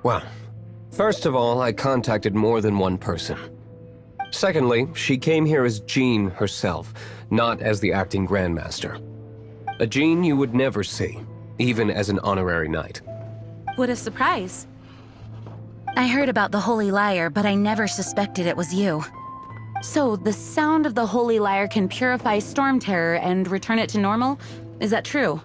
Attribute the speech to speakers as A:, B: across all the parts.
A: Well, first of all, I contacted more than one person. Secondly, she came here as Jean herself, not as the acting Grandmaster. A Jean you would never see, even as an honorary knight.
B: What a surprise. I heard about the Holy Lyre, but I never suspected it was you. So, the sound of the Holy Lyre can purify Storm Terror and return it to normal? Is that true?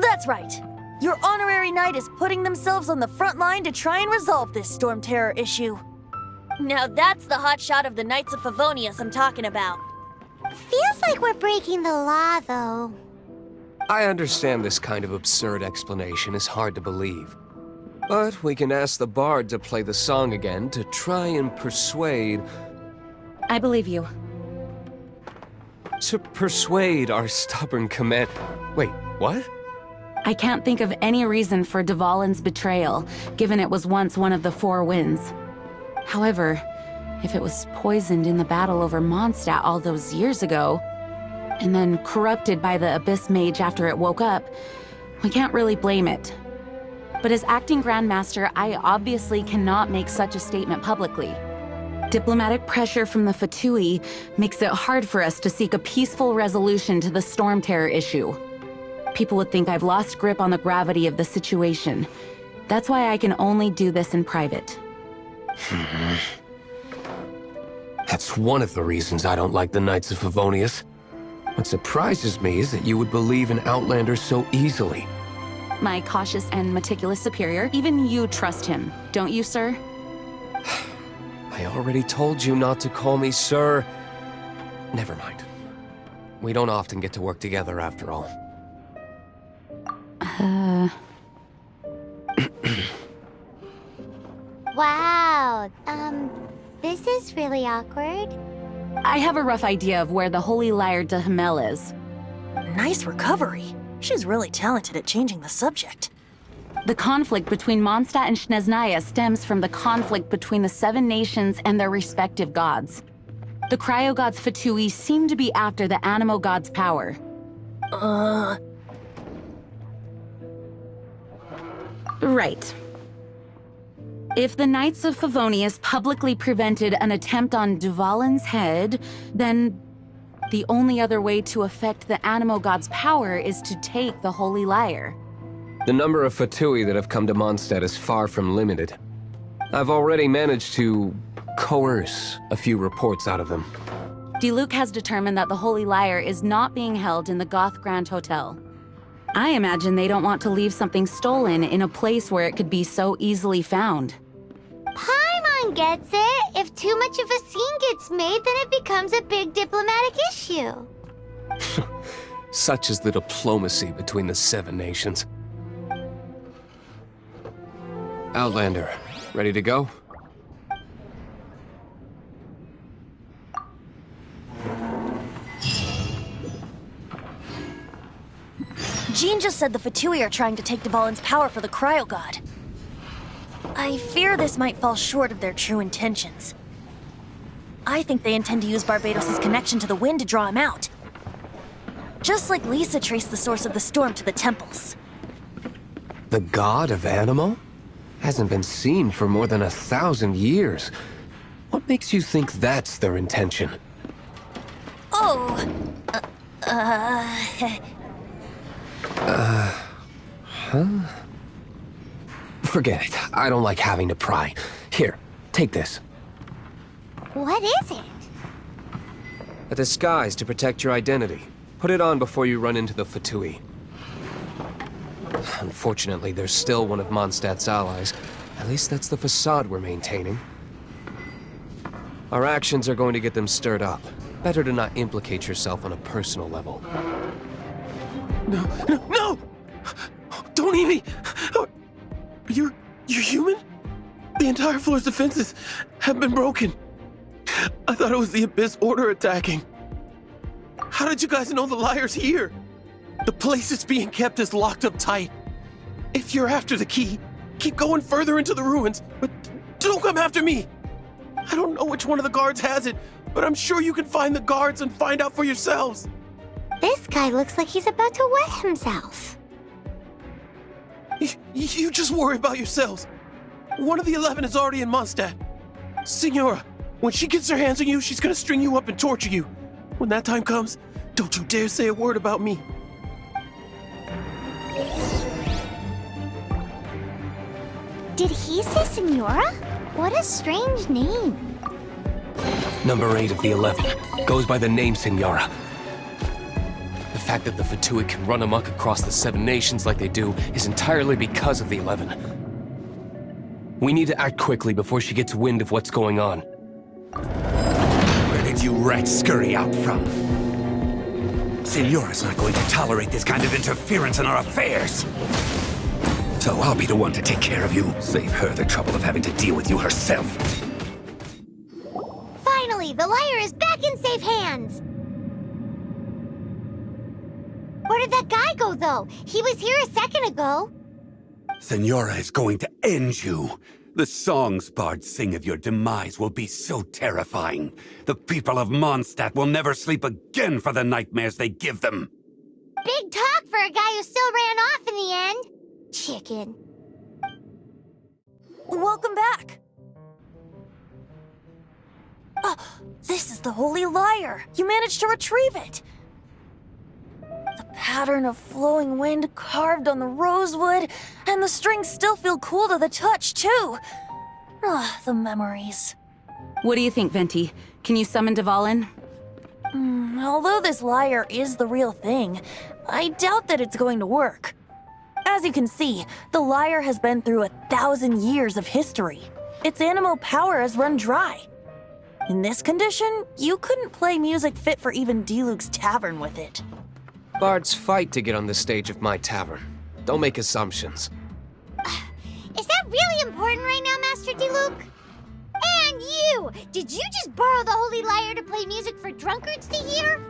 C: That's right. Your honorary knight is putting themselves on the front line to try and resolve this Storm Terror issue. Now that's the hotshot of the Knights of Favonius I'm talking about.
D: Feels like we're breaking the law, though.
A: I understand this kind of absurd explanation is hard to believe. But we can ask the bard to play the song again to try and persuade...
B: I believe you.
A: To persuade our stubborn command... Wait, what?
B: I can't think of any reason for Dvalin's betrayal, given it was once one of the Four Winds. However, if it was poisoned in the battle over Mondstadt all those years ago, and then corrupted by the Abyss Mage after it woke up, we can't really blame it. But as acting Grandmaster, I obviously cannot make such a statement publicly. Diplomatic pressure from the Fatui makes it hard for us to seek a peaceful resolution to the Storm Terror issue. People would think I've lost grip on the gravity of the situation. That's why I can only do this in private.
A: That's one of the reasons I don't like the Knights of Favonius. What surprises me is that you would believe in Outlanders so easily.
B: My cautious and meticulous superior, even you trust him, don't you, sir?
A: I already told you not to call me sir. Never mind. We don't often get to work together after all.
D: Wow, this is really awkward.
B: I have a rough idea of where the Holy Lyre de Himmel is.
C: Nice recovery. She's really talented at changing the subject.
B: The conflict between Mondstadt and Snezhnaya stems from the conflict between the Seven Nations and their respective gods. The Cryo-Gods Fatui seem to be after the Animo God's power. Right. If the Knights of Favonius publicly prevented an attempt on Dvalin's head, then the only other way to affect the Animo God's power is to take the Holy Lyre.
A: The number of Fatui that have come to Mondstadt is far from limited. I've already managed to coerce a few reports out of them.
B: Diluc has determined that the Holy Lyre is not being held in the Goth Grand Hotel. I imagine they don't want to leave something stolen in a place where it could be so easily found.
D: Paimon gets it. If too much of a scene gets made, then it becomes a big diplomatic issue.
A: Such is the diplomacy between the Seven Nations. Outlander, ready to go?
C: Jean just said the Fatui are trying to take Dvalin's power for the Cryo-God. I fear this might fall short of their true intentions. I think they intend to use Barbados' connection to the wind to draw him out. Just like Lisa traced the source of the storm to the temples.
A: The god of Animo? Hasn't been seen for more than 1,000 years. What makes you think that's their intention?
C: Oh,
A: Forget it. I don't like having to pry. Here, take this.
D: What is it?
A: A disguise to protect your identity. Put it on before you run into the Fatui. Unfortunately, there's still one of Mondstadt's allies. At least that's the facade we're maintaining. Our actions are going to get them stirred up. Better to not implicate yourself on a personal level. No! Don't eat me! You're human? The entire floor's defenses have been broken. I thought it was the Abyss Order attacking. How did you guys know the Lyre's here? The place it's being kept is locked up tight. If you're after the key, keep going further into the ruins, but don't come after me. I don't know which one of the guards has it, but I'm sure you can find the guards and find out for yourselves.
D: This guy looks like he's about to wet himself.
A: You just worry about yourselves. One of the 11 is already in Mondstadt. Signora, when she gets her hands on you, she's gonna string you up and torture you. When that time comes, don't you dare say a word about me.
D: Did he say Senora? What a strange name.
E: Number 8 of the 11 goes by the name Senora. The fact that the Fatui can run amok across the 7 nations like they do is entirely because of the 11. We need to act quickly before she gets wind of what's going on.
F: Where did you rats scurry out from? Senora's not going to tolerate this kind of interference in our affairs. So I'll be the one to take care of you. Save her the trouble of having to deal with you herself.
D: Finally, the liar is back in safe hands. Where did that guy go, though? He was here a second ago.
F: Senora is going to end you. The songs bards sing of your demise will be so terrifying. The people of Mondstadt will never sleep again for the nightmares they give them.
D: Big talk for a guy who still ran off in the end. Chicken.
C: Welcome back. This is the Holy Lyre. You managed to retrieve it. The pattern of flowing wind carved on the rosewood, and the strings still feel cool to the touch, too. The memories.
B: What do you think, Venti? Can you summon Dvalin?
C: Although this lyre is the real thing, I doubt that it's going to work. As you can see, the lyre has been through 1,000 years of history. Its animal power has run dry. In this condition, you couldn't play music fit for even D-Luke's tavern with it.
E: Bards fight to get on the stage of my tavern. Don't make assumptions.
D: Is that really important right now, Master D-Luke? And you! Did you just borrow the Holy Lyre to play music for drunkards to hear?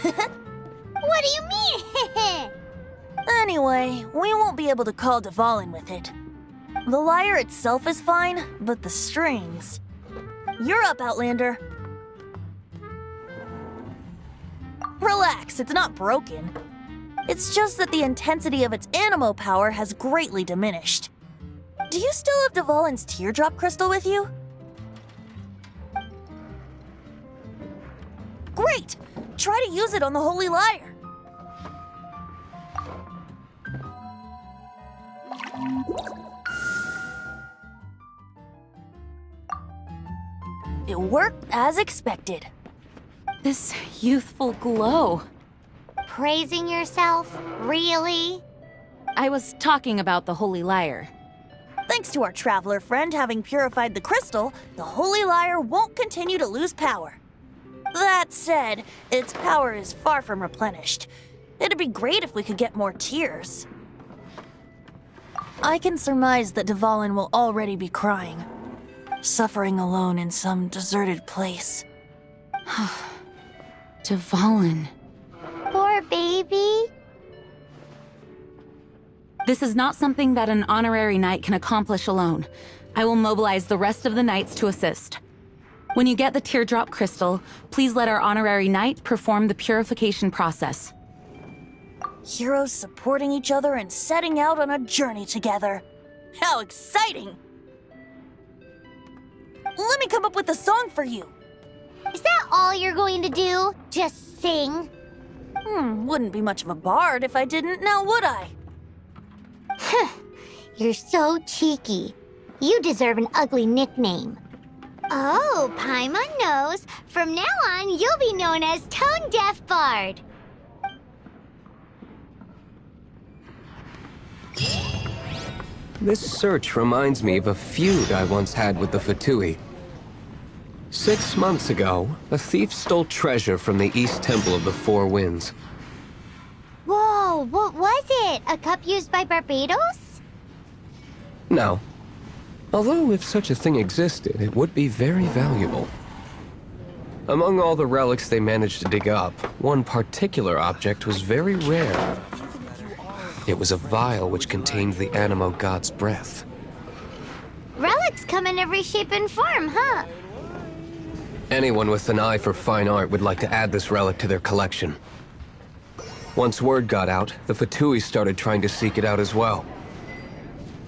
D: What do you mean?
C: Anyway, we won't be able to call Dvalin with it. The lyre itself is fine, but the strings... You're up, Outlander. Relax, it's not broken. It's just that the intensity of its animo power has greatly diminished. Do you still have Dvalin's teardrop crystal with you? Great! Try to use it on the Holy Lyre. It worked as expected.
B: This youthful glow.
D: Praising yourself? Really?
B: I was talking about the Holy Lyre.
C: Thanks to our traveler friend having purified the crystal, the Holy Lyre won't continue to lose power. That said, its power is far from replenished. It'd be great if we could get more tears. I can surmise that Dvalin will already be crying, suffering alone in some deserted place.
B: Dvalin.
D: Poor baby.
B: This is not something that an honorary knight can accomplish alone. I will mobilize the rest of the knights to assist. When you get the teardrop crystal, please let our honorary knight perform the purification process.
C: Heroes supporting each other and setting out on a journey together. How exciting! Let me come up with a song for you.
D: Is that all you're going to do? Just sing?
C: Wouldn't be much of a bard if I didn't, now would I?
D: You're so cheeky. You deserve an ugly nickname. Oh, Paimon knows. From now on, you'll be known as Tone Deaf Bard.
E: This search reminds me of a feud I once had with the Fatui. 6 months ago, a thief stole treasure from the East Temple of the Four Winds.
D: Whoa, what was it? A cup used by Barbados?
E: No. Although if such a thing existed, it would be very valuable. Among all the relics they managed to dig up, one particular object was very rare. It was a vial which contained the Animo god's breath.
D: Relics come in every shape and form, huh?
E: Anyone with an eye for fine art would like to add this relic to their collection. Once word got out, the Fatui started trying to seek it out as well.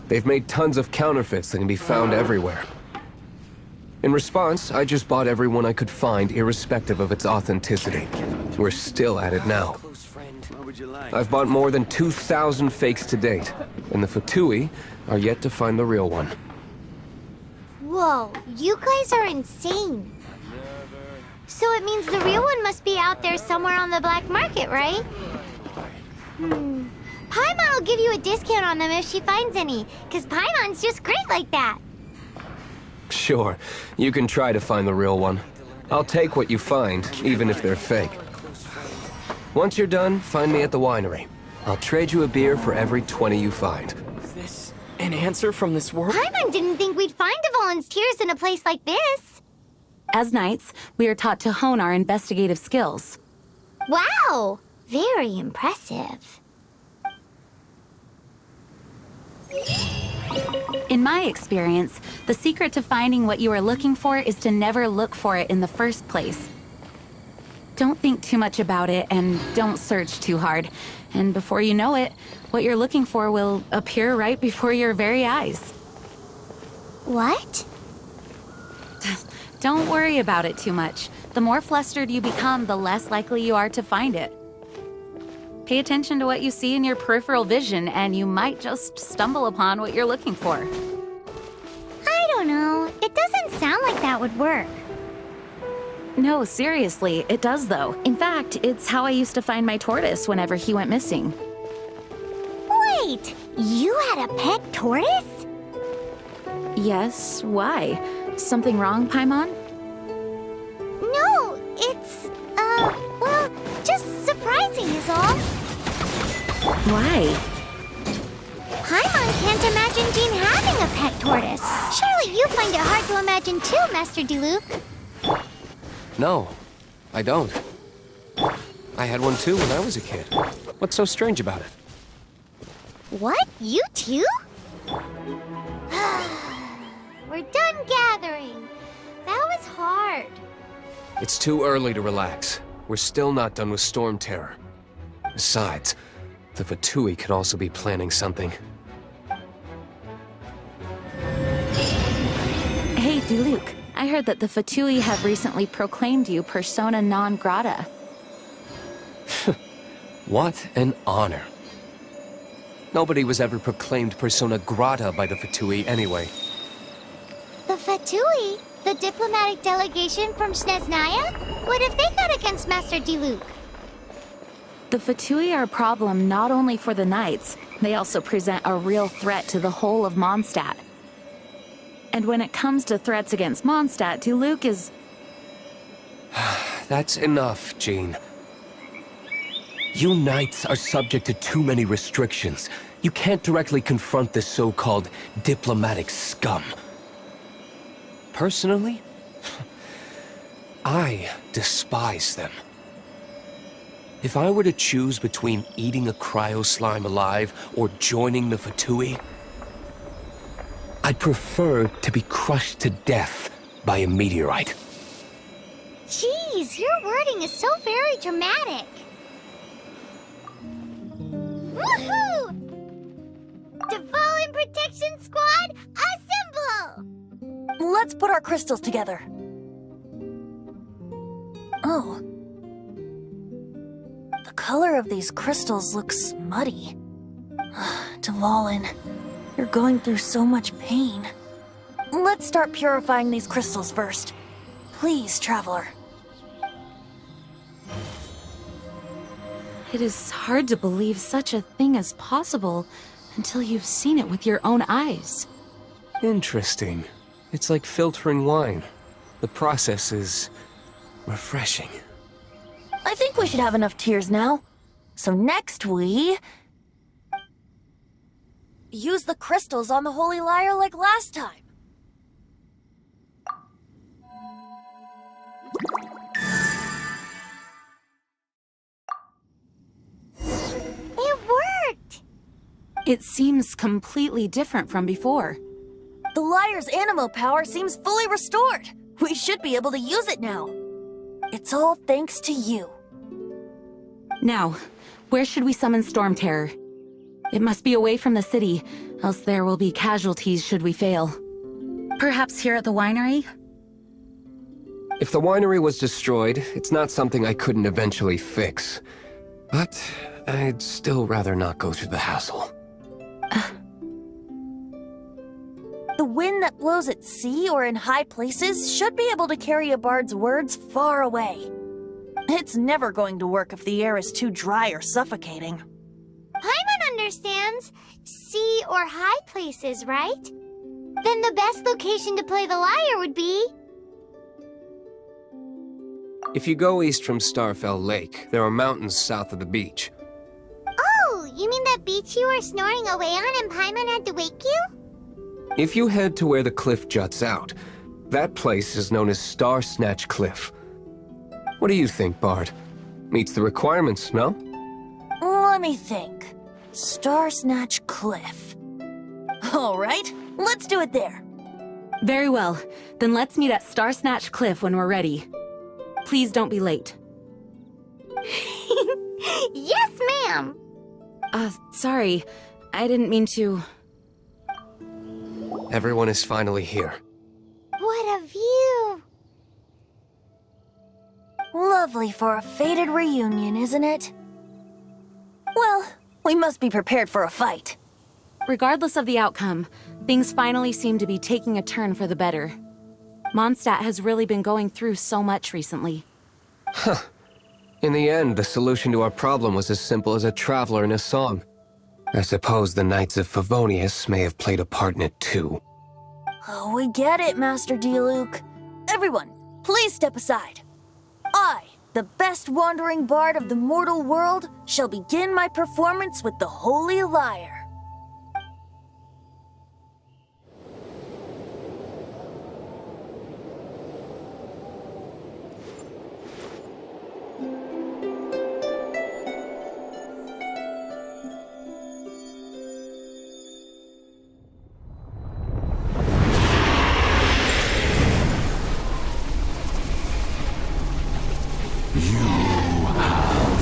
E: They've made tons of counterfeits that can be found everywhere. In response, I just bought every one I could find, irrespective of its authenticity. We're still at it now. I've bought more than 2,000 fakes to date, and the Fatui are yet to find the real one.
D: Whoa, you guys are insane. So it means the real one must be out there somewhere on the black market, right? Paimon will give you a discount on them if she finds any, because Paimon's just great like that.
E: Sure, you can try to find the real one. I'll take what you find, even if they're fake. Once you're done, find me at the winery. I'll trade you a beer for every 20 you find.
G: Is this an answer from this world?
D: Paimon didn't think we'd find Dvalin's tears in a place like this.
B: As knights, we are taught to hone our investigative skills.
D: Wow, very impressive.
B: In my experience, the secret to finding what you are looking for is to never look for it in the first place. Don't think too much about it and don't search too hard. And before you know it, what you're looking for will appear right before your very eyes.
D: What?
B: Don't worry about it too much. The more flustered you become, the less likely you are to find it. Pay attention to what you see in your peripheral vision, and you might just stumble upon what you're looking for.
D: I don't know. It doesn't sound like that would work.
B: No, seriously, it does though. In fact, it's how I used to find my tortoise whenever he went missing.
D: Wait, you had a pet tortoise?
B: Yes, why? Something wrong, Paimon?
D: No, it's, well, just surprising is all.
B: Why?
D: Paimon can't imagine Jean having a pet tortoise. Surely you find it hard to imagine too, Master Diluc.
E: No, I don't. I had one too when I was a kid. What's so strange about it?
D: What? You too? We're done gathering. That was hard.
E: It's too early to relax. We're still not done with Storm Terror. Besides, the Fatui could also be planning something.
B: Hey, Diluc. I heard that the Fatui have recently proclaimed you persona non grata.
E: What an honor. Nobody was ever proclaimed persona grata by the Fatui anyway.
D: The Fatui? The diplomatic delegation from Snezhnaya? What have they got against Master Diluc?
B: The Fatui are a problem not only for the Knights, they also present a real threat to the whole of Mondstadt. And when it comes to threats against Mondstadt, Diluc is...
E: That's enough, Jean. You Knights are subject to too many restrictions. You can't directly confront this so-called diplomatic scum. Personally, I despise them. If I were to choose between eating a cryo slime alive or joining the Fatui, I'd prefer to be crushed to death by a meteorite.
D: Jeez, your wording is so very dramatic. Woohoo! Dvalin Protection Squad, assemble!
C: Let's put our crystals together. Oh. The color of these crystals looks muddy. Dvalin, you're going through so much pain. Let's start purifying these crystals first. Please, Traveler.
B: It is hard to believe such a thing is possible until you've seen it with your own eyes.
E: Interesting. It's like filtering wine. The process is refreshing.
C: I think we should have enough tears now. So next we... use the crystals on the Holy Lyre like last time.
D: It worked!
B: It seems completely different from before.
C: The Lyre's animo power seems fully restored. We should be able to use it now. It's all thanks to you.
B: Now, where should we summon Storm Terror? It must be away from the city, else there will be casualties should we fail. Perhaps here at the winery?
E: If the winery was destroyed, it's not something I couldn't eventually fix. But I'd still rather not go through the hassle.
C: The wind that blows at sea or in high places should be able to carry a bard's words far away. It's never going to work if the air is too dry or suffocating.
D: Paimon understands sea or high places, right? Then the best location to play the lyre would be...
E: If you go east from Starfell Lake, there are mountains south of the beach.
D: Oh, you mean that beach you were snoring away on and Paimon had to wake you?
E: If you head to where the cliff juts out, that place is known as Star Snatch Cliff. What do you think, Bard? Meets the requirements, no?
C: Let me think. Star Snatch Cliff. All right, let's do it there.
B: Very well. Then let's meet at Star Snatch Cliff when we're ready. Please don't be late.
D: Yes, ma'am!
B: Sorry. I didn't mean to...
E: Everyone is finally here.
D: What a view!
C: Lovely for a fated reunion, isn't it? Well, we must be prepared for a fight.
B: Regardless of the outcome, things finally seem to be taking a turn for the better. Mondstadt has really been going through so much recently.
E: In the end, the solution to our problem was as simple as a traveler in a song. I suppose the Knights of Favonius may have played a part in it too.
C: Oh, we get it, Master D-Luke. Everyone, please step aside. I, the best wandering bard of the mortal world, shall begin my performance with the Holy Lyre.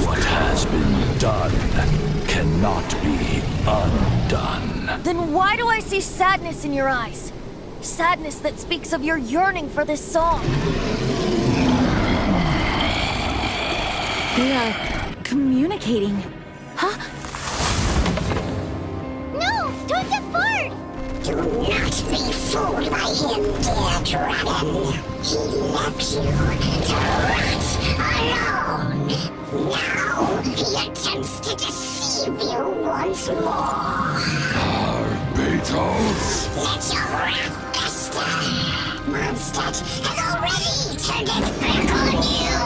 H: What has been done cannot be undone.
C: Then why do I see sadness in your eyes? Sadness that speaks of your yearning for this song.
B: We are communicating. Huh?
D: No! Don't get bored!
I: Do not be fooled by him, dear dragon. He left you to rot alone. Now he attempts to deceive you once more.
H: Beatles!
I: Let your wrath fester. Mondstadt has already turned its back on you.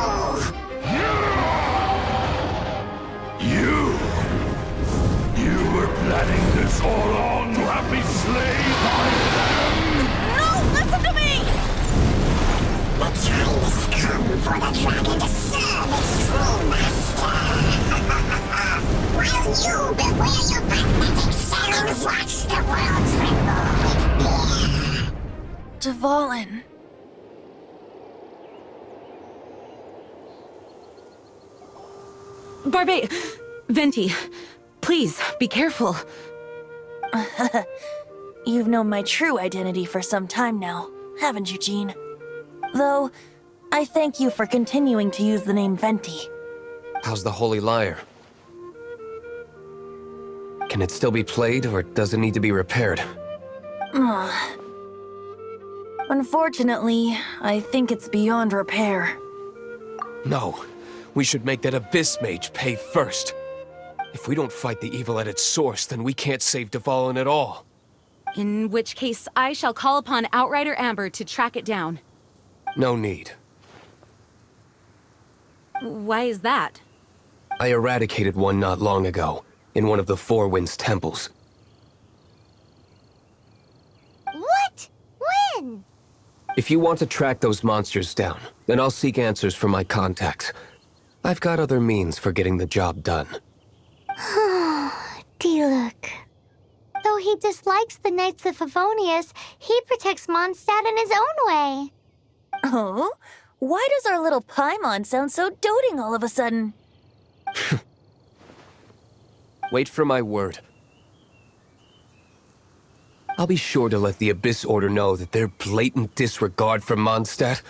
H: You were planning this all along to have me slain by them?
C: No, listen to me!
I: The time has come for the dragon to serve its true master. While you beware your magnetic cells, watch the world tremble with fear.
C: Dvalin.
B: Venti, please, be careful.
C: You've known my true identity for some time now, haven't you, Jean? Though, I thank you for continuing to use the name Venti.
E: How's the Holy Lyre? Can it still be played, or does it need to be repaired?
C: Unfortunately, I think it's beyond repair.
E: No. We should make that Abyss Mage pay first. If we don't fight the evil at its source, then we can't save Dvalin at all.
B: In which case, I shall call upon Outrider Amber to track it down.
E: No need.
B: Why is that?
E: I eradicated one not long ago, in one of the Four Winds temples.
D: What? When?
E: If you want to track those monsters down, then I'll seek answers from my contacts. I've got other means for getting the job done.
D: D-Luke. Though he dislikes the Knights of Favonius, he protects Mondstadt in his own way.
C: Oh? Why does our little Paimon sound so doting all of a sudden?
E: Wait for my word. I'll be sure to let the Abyss Order know that their blatant disregard for Mondstadt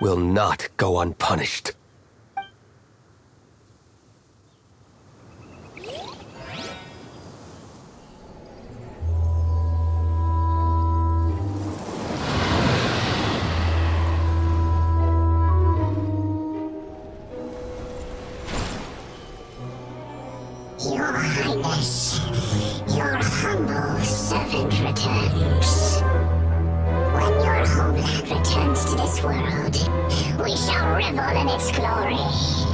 E: will not go unpunished.
I: Your Highness, your humble servant returns. When your homeland returns to this world, we shall revel in its glory.